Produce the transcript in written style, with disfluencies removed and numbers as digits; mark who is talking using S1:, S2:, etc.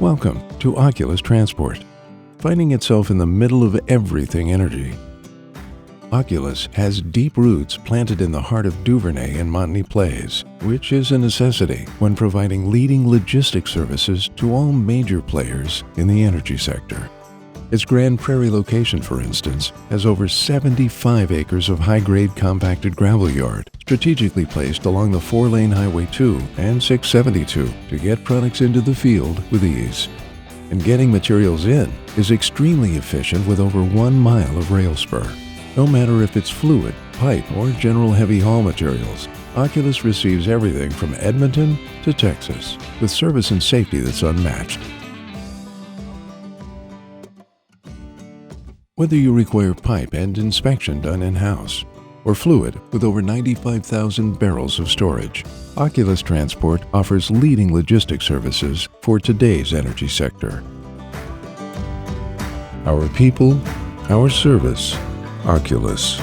S1: Welcome to Oculust Transport, finding itself in the middle of everything energy. Oculus has deep roots planted in the heart of Duvernay and Montney Plays, which is a necessity when providing leading logistics services to all major players in the energy sector. Its Grand Prairie location, for instance, has over 75 acres of high-grade compacted gravel yard, strategically placed along the 4-lane Highway 2 and 672 to get products into the field with ease. And getting materials in is extremely efficient with over 1 mile of rail spur. No matter if it's fluid, pipe, or general heavy haul materials, Oculus receives everything from Edmonton to Texas, with service and safety that's unmatched. Whether you require pipe and inspection done in-house, or fluid with over 95,000 barrels of storage, Oculus Transport offers leading logistics services for today's energy sector. Our people, our service, Oculus.